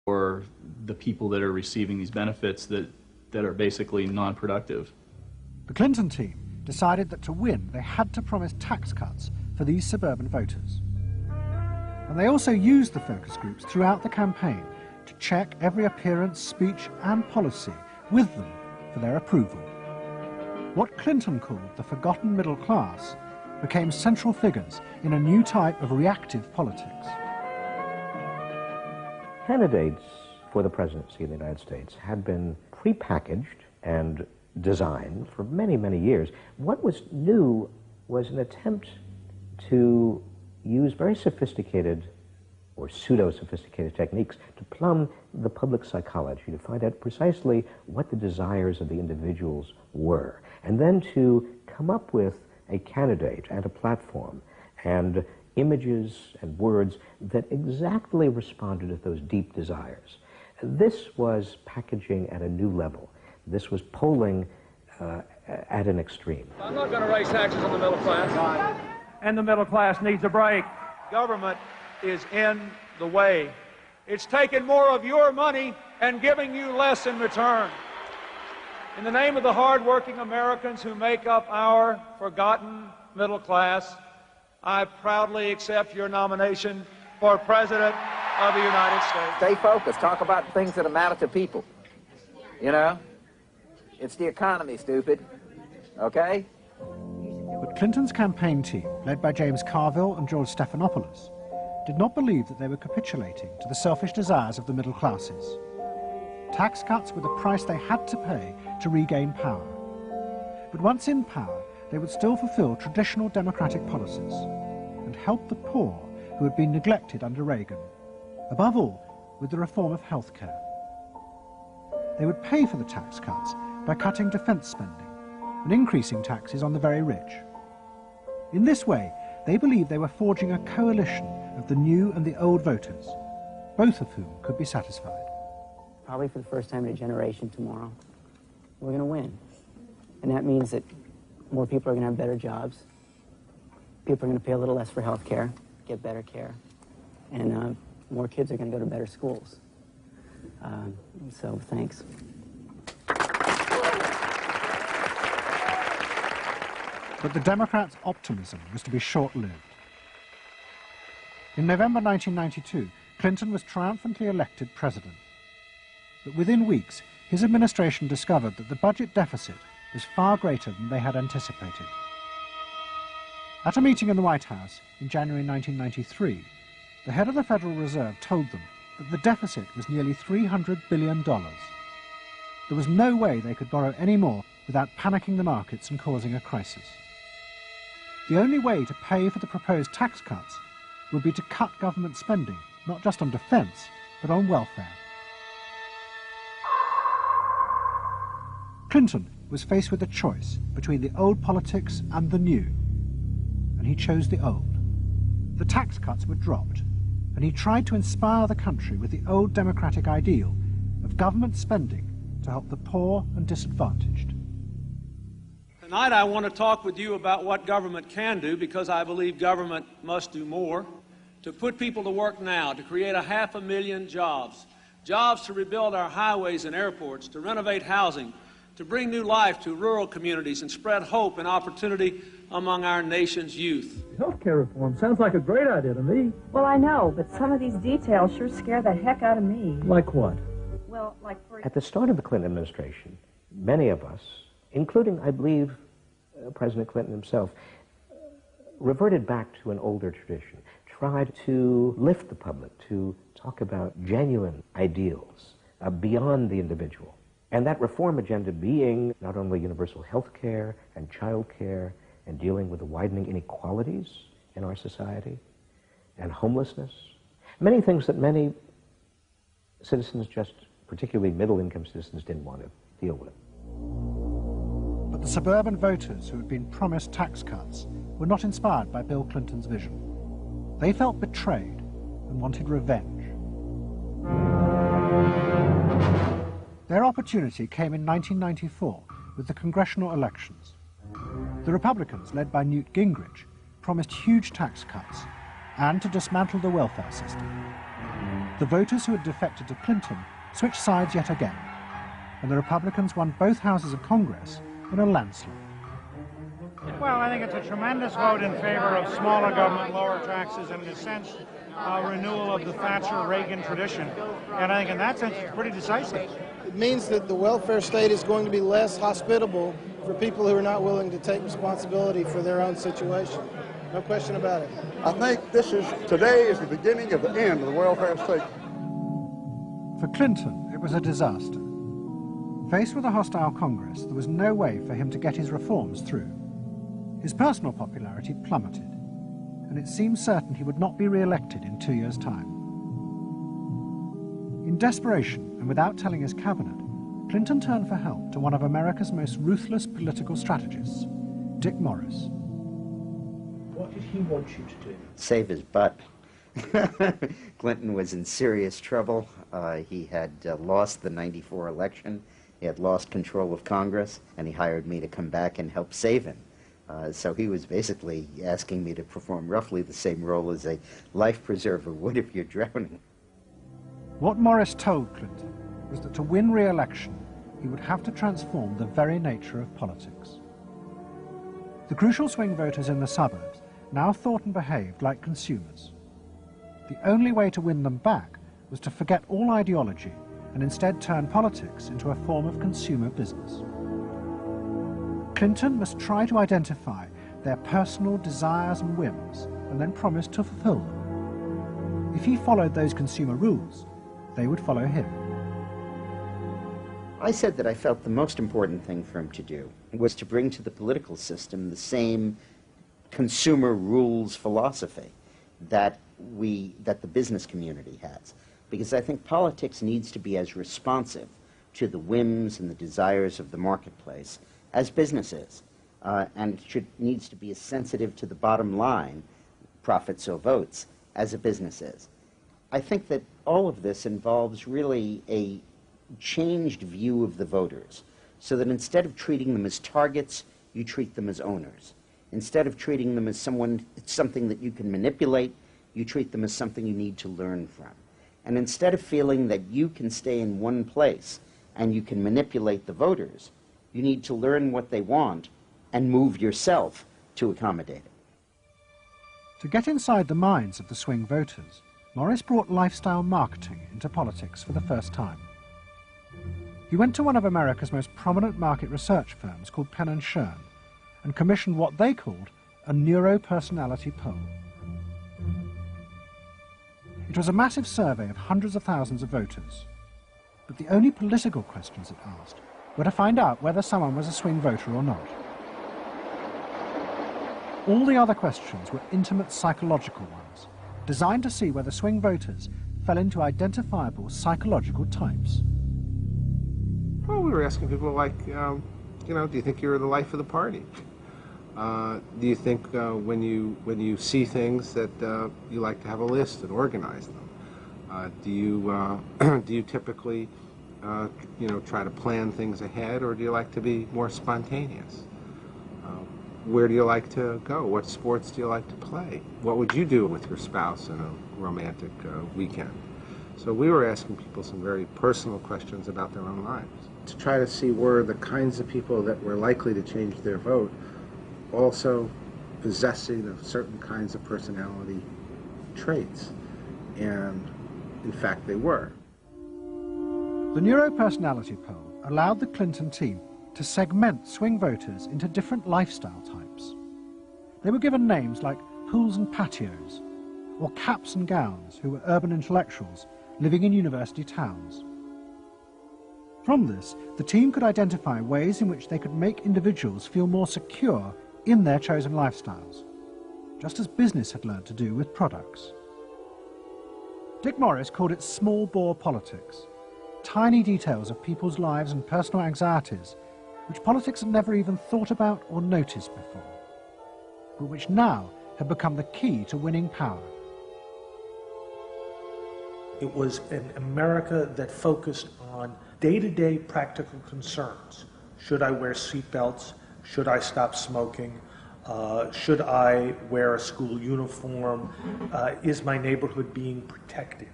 for the people that are receiving these benefits that are basically non-productive. The Clinton team decided that to win, they had to promise tax cuts for these suburban voters. And they also used the focus groups throughout the campaign to check every appearance, speech and policy with them for their approval. What Clinton called the forgotten middle class became central figures in a new type of reactive politics. Candidates for the presidency of the United States had been prepackaged and designed for many, many years. What was new was an attempt to use very sophisticated or pseudo-sophisticated techniques to plumb the public psychology, to find out precisely what the desires of the individuals were, and then to come up with a candidate and a platform and images and words that exactly responded to those deep desires. This was packaging at a new level. This was polling at an extreme. I'm not going to raise taxes on the middle class. And the middle class needs a break. Government is in the way. It's taking more of your money and giving you less in return. In the name of the hard-working Americans who make up our forgotten middle class, I proudly accept your nomination for President of the United States. Stay focused. Talk about things that matter to people. You know? It's the economy, stupid. Okay? But Clinton's campaign team, led by James Carville and George Stephanopoulos, did not believe that they were capitulating to the selfish desires of the middle classes. Tax cuts were the price they had to pay to regain power. But once in power, they would still fulfill traditional democratic policies and help the poor who had been neglected under Reagan, above all with the reform of healthcare. They would pay for the tax cuts by cutting defense spending and increasing taxes on the very rich. In this way, they believed they were forging a coalition of the new and the old voters, both of whom could be satisfied. Probably for the first time in a generation tomorrow, we're going to win. And that means that more people are going to have better jobs. People are going to pay a little less for health care, get better care. And more kids are going to go to better schools. So thanks. But the Democrats' optimism was to be short-lived. In November 1992, Clinton was triumphantly elected president. But within weeks, his administration discovered that the budget deficit was far greater than they had anticipated. At a meeting in the White House in January 1993, the head of the Federal Reserve told them that the deficit was nearly $300 billion. There was no way they could borrow any more without panicking the markets and causing a crisis. The only way to pay for the proposed tax cuts would be to cut government spending, not just on defense, but on welfare. Clinton was faced with a choice between the old politics and the new, and he chose the old. The tax cuts were dropped, and he tried to inspire the country with the old democratic ideal of government spending to help the poor and disadvantaged. Tonight I want to talk with you about what government can do, because I believe government must do more. To put people to work now, to create 500,000 jobs, jobs to rebuild our highways and airports, to renovate housing, to bring new life to rural communities and spread hope and opportunity among our nation's youth. Healthcare reform sounds like a great idea to me. Well, I know, but some of these details sure scare the heck out of me. Like what? Well, like for... At the start of the Clinton administration, many of us, including, I believe, President Clinton himself, reverted back to an older tradition, tried to lift the public, to talk about genuine ideals beyond the individual. And that reform agenda being not only universal health care and child care and dealing with the widening inequalities in our society and homelessness, many things that many citizens, just particularly middle-income citizens, didn't want to deal with. But the suburban voters who had been promised tax cuts were not inspired by Bill Clinton's vision. They felt betrayed and wanted revenge. Their opportunity came in 1994 with the congressional elections. The Republicans, led by Newt Gingrich, promised huge tax cuts and to dismantle the welfare system. the voters who had defected to Clinton switched sides yet again, and the Republicans won both houses of Congress in a landslide. Well, I think it's a tremendous vote in favor of smaller government, lower taxes, and in a sense, renewal of the Thatcher-Reagan tradition. And I think in that sense, it's pretty decisive. It means that the welfare state is going to be less hospitable for people who are not willing to take responsibility for their own situation. No question about it. I think today is the beginning of the end of the welfare state. For Clinton, it was a disaster. Faced with a hostile Congress, there was no way for him to get his reforms through. His personal popularity plummeted, and it seemed certain he would not be re-elected in 2 years' time. In desperation, and without telling his cabinet, Clinton turned for help to one of America's most ruthless political strategists, Dick Morris. What did he want you to do? Save his butt. Clinton was in serious trouble. He had lost the '94 election. He had lost control of Congress, and he hired me to come back and help save him. So he was basically asking me to perform roughly the same role as a life preserver would if you're drowning. What Morris told Clinton was that to win re-election, he would have to transform the very nature of politics. The crucial swing voters in the suburbs now thought and behaved like consumers. The only way to win them back was to forget all ideology and instead turn politics into a form of consumer business. Clinton must try to identify their personal desires and whims and then promise to fulfill them. If he followed those consumer rules, they would follow him. I said that I felt the most important thing for him to do was to bring to the political system the same consumer rules philosophy that the business community has. Because I think politics needs to be as responsive to the whims and the desires of the marketplace as business is. And it needs to be as sensitive to the bottom line, profits or votes, as a business is. I think that all of this involves really a changed view of the voters, so that instead of treating them as targets, you treat them as owners. Instead of treating them as something that you can manipulate, you treat them as something you need to learn from. And instead of feeling that you can stay in one place and you can manipulate the voters, you need to learn what they want and move yourself to accommodate it. To get inside the minds of the swing voters, Morris brought lifestyle marketing into politics for the first time. He went to one of America's most prominent market research firms called Penn & Shern and commissioned what they called a neuropersonality poll. It was a massive survey of hundreds of thousands of voters, but the only political questions it asked were to find out whether someone was a swing voter or not. All the other questions were intimate psychological ones, designed to see whether swing voters fell into identifiable psychological types. Well, we were asking people like, do you think you're the life of the party? Do you think when you see things that you like to have a list and organize them? Do you typically try to plan things ahead, or do you like to be more spontaneous? Where do you like to go? What sports do you like to play? What would you do with your spouse in a romantic weekend? So we were asking people some very personal questions about their own lives, to try to see where the kinds of people that were likely to change their vote also possessing of certain kinds of personality traits. And in fact, they were. The neuropersonality poll allowed the Clinton team to segment swing voters into different lifestyle types. They were given names like pools and patios, or caps and gowns, who were urban intellectuals living in university towns. From this, the team could identify ways in which they could make individuals feel more secure in their chosen lifestyles, just as business had learned to do with products. Dick Morris called it small-bore politics, tiny details of people's lives and personal anxieties which politics had never even thought about or noticed before, but which now had become the key to winning power. It was an America that focused on day-to-day practical concerns. Should I wear seatbelts? Should I stop smoking? Should I wear a school uniform? Is my neighborhood being protected?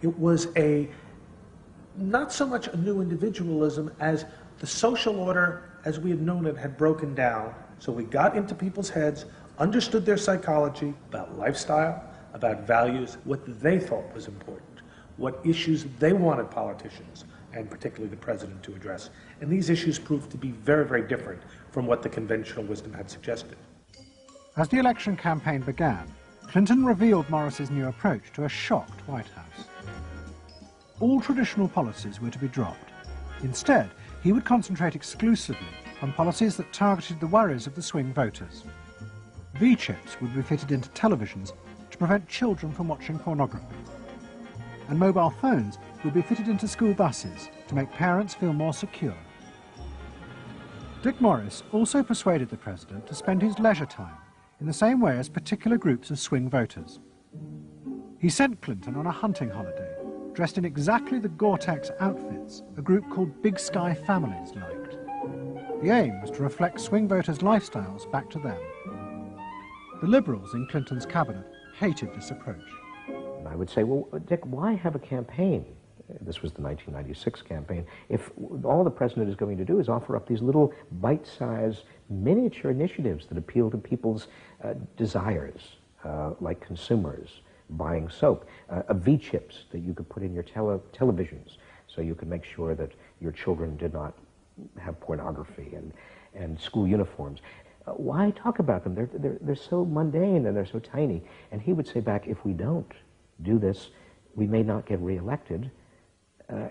It was not so much a new individualism as the social order as we had known it had broken down. So we got into people's heads, understood their psychology about lifestyle, about values, what they thought was important, what issues they wanted politicians, and particularly the president, to address. And these issues proved to be very, very different from what the conventional wisdom had suggested. As the election campaign began, Clinton revealed Morris's new approach to a shocked White House. All traditional policies were to be dropped. Instead, he would concentrate exclusively on policies that targeted the worries of the swing voters. V-chips would be fitted into televisions to prevent children from watching pornography. And mobile phones would be fitted into school buses to make parents feel more secure. Dick Morris also persuaded the president to spend his leisure time in the same way as particular groups of swing voters. He sent Clinton on a hunting holiday, dressed in exactly the Gore-Tex outfits a group called Big Sky Families liked. The aim was to reflect swing voters' lifestyles back to them. The Liberals in Clinton's cabinet hated this approach. And I would say, well, Dick, why have a campaign? This was the 1996 campaign. If all the president is going to do is offer up these little bite-sized miniature initiatives that appeal to people's desires, like consumers, buying soap, V-chips that you could put in your televisions so you could make sure that your children did not have pornography, and school uniforms. Why talk about them? They're so mundane and they're so tiny. And he would say back, if we don't do this, we may not get reelected.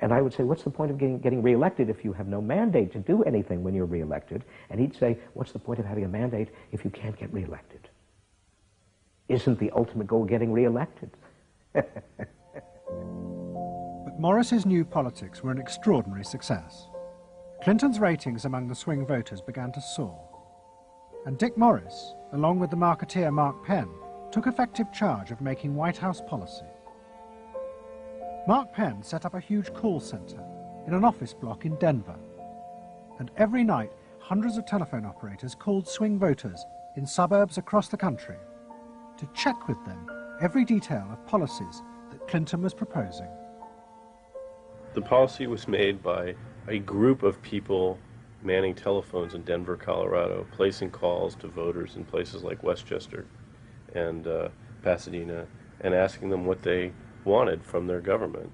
And I would say, what's the point of getting reelected if you have no mandate to do anything when you're reelected? And he'd say, what's the point of having a mandate if you can't get reelected? Isn't the ultimate goal getting reelected? But Morris's new politics were an extraordinary success. Clinton's ratings among the swing voters began to soar. And Dick Morris, along with the marketeer Mark Penn, took effective charge of making White House policy. Mark Penn set up a huge call center in an office block in Denver. And every night, hundreds of telephone operators called swing voters in suburbs across the country to check with them every detail of policies that Clinton was proposing. The policy was made by a group of people manning telephones in Denver, Colorado, placing calls to voters in places like Westchester and Pasadena, and asking them what they wanted from their government,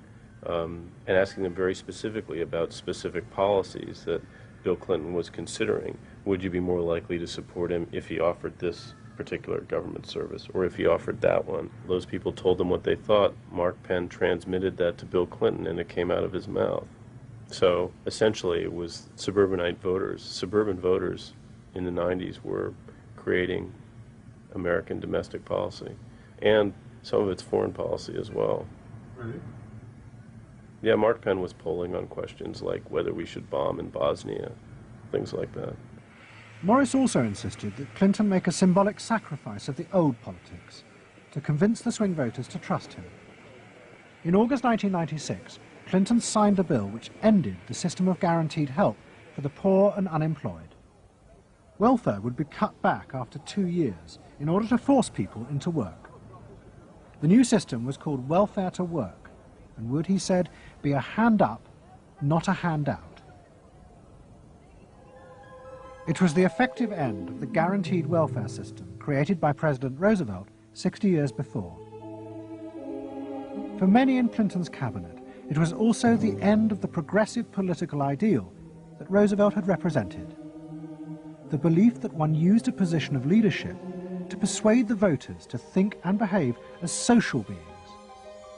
and asking them very specifically about specific policies that Bill Clinton was considering. Would you be more likely to support him if he offered this particular government service, or if he offered that one? Those people told them what they thought. Mark Penn transmitted that to Bill Clinton, and it came out of his mouth. So essentially it was suburbanite voters. Suburban voters in the 90s were creating American domestic policy, and some of its foreign policy as well. Really? Yeah, Mark Penn was polling on questions like whether we should bomb in Bosnia, things like that. Morris also insisted that Clinton make a symbolic sacrifice of the old politics to convince the swing voters to trust him. In August 1996, Clinton signed a bill which ended the system of guaranteed help for the poor and unemployed. Welfare would be cut back after 2 years in order to force people into work. The new system was called welfare to work and would, he said, be a hand up, not a handout. It was the effective end of the guaranteed welfare system created by President Roosevelt 60 years before. For many in Clinton's cabinet, it was also the end of the progressive political ideal that Roosevelt had represented. The belief that one used a position of leadership to persuade the voters to think and behave as social beings,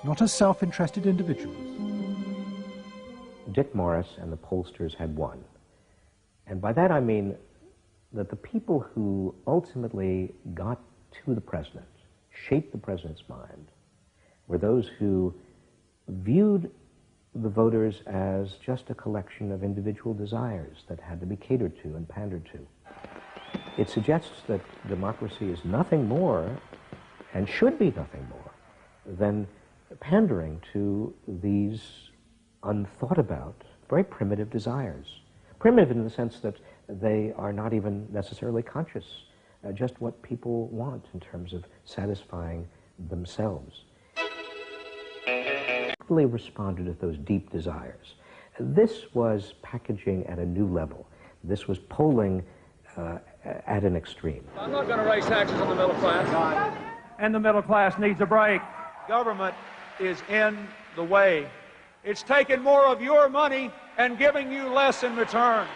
not as self-interested individuals. Dick Morris and the pollsters had won. And by that I mean that the people who ultimately got to the president, shaped the president's mind, were those who viewed the voters as just a collection of individual desires that had to be catered to and pandered to. It suggests that democracy is nothing more, and should be nothing more, than pandering to these unthought about, very primitive desires. Primitive in the sense that they are not even necessarily conscious, just what people want in terms of satisfying themselves. really responded to those deep desires. This was packaging at a new level. This was polling at an extreme. I'm not going to raise taxes on the middle class. And the middle class needs a break. Government is in the way. It's taking more of your money and giving you less in return.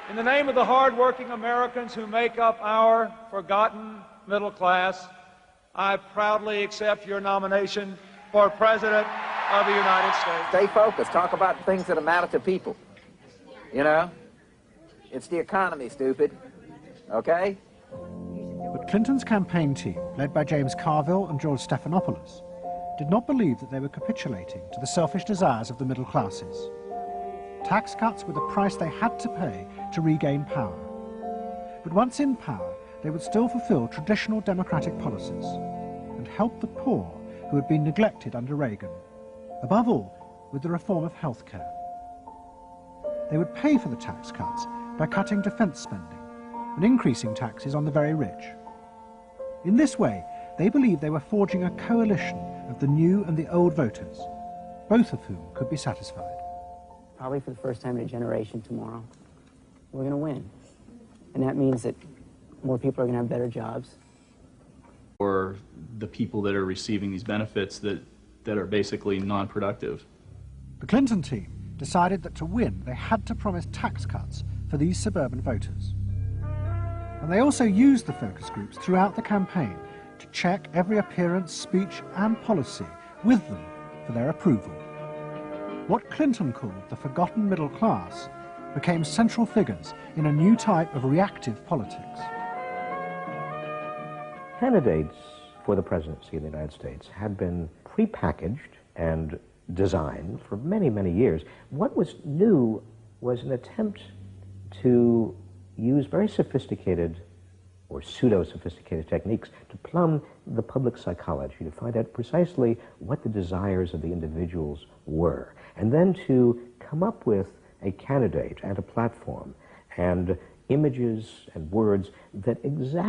In the name of the hard-working Americans who make up our forgotten middle class, I proudly accept your nomination for President of the United States. Stay focused. Talk about things that matter to people. You know? It's the economy, stupid. Okay? But Clinton's campaign team, led by James Carville and George Stephanopoulos, did not believe that they were capitulating to the selfish desires of the middle classes. Tax cuts were the price they had to pay to regain power. But once in power, they would still fulfill traditional democratic policies and help the poor who had been neglected under Reagan, above all with the reform of healthcare. They would pay for the tax cuts by cutting defense spending and increasing taxes on the very rich. In this way, they believed they were forging a coalition of the new and the old voters, both of whom could be satisfied. Probably for the first time in a generation tomorrow, we're going to win. And that means that more people are going to have better jobs. Or the people that are receiving these benefits that are basically non-productive. The Clinton team decided that to win, they had to promise tax cuts for these suburban voters. And they also used the focus groups throughout the campaign to check every appearance, speech and policy with them for their approval. What Clinton called the forgotten middle class became central figures in a new type of reactive politics. Candidates for the presidency of the United States had been prepackaged and designed for many, many years. What was new was an attempt to use very sophisticated or pseudo-sophisticated techniques to plumb the public psychology, to find out precisely what the desires of the individuals were, and then to come up with a candidate and a platform and images and words that exactly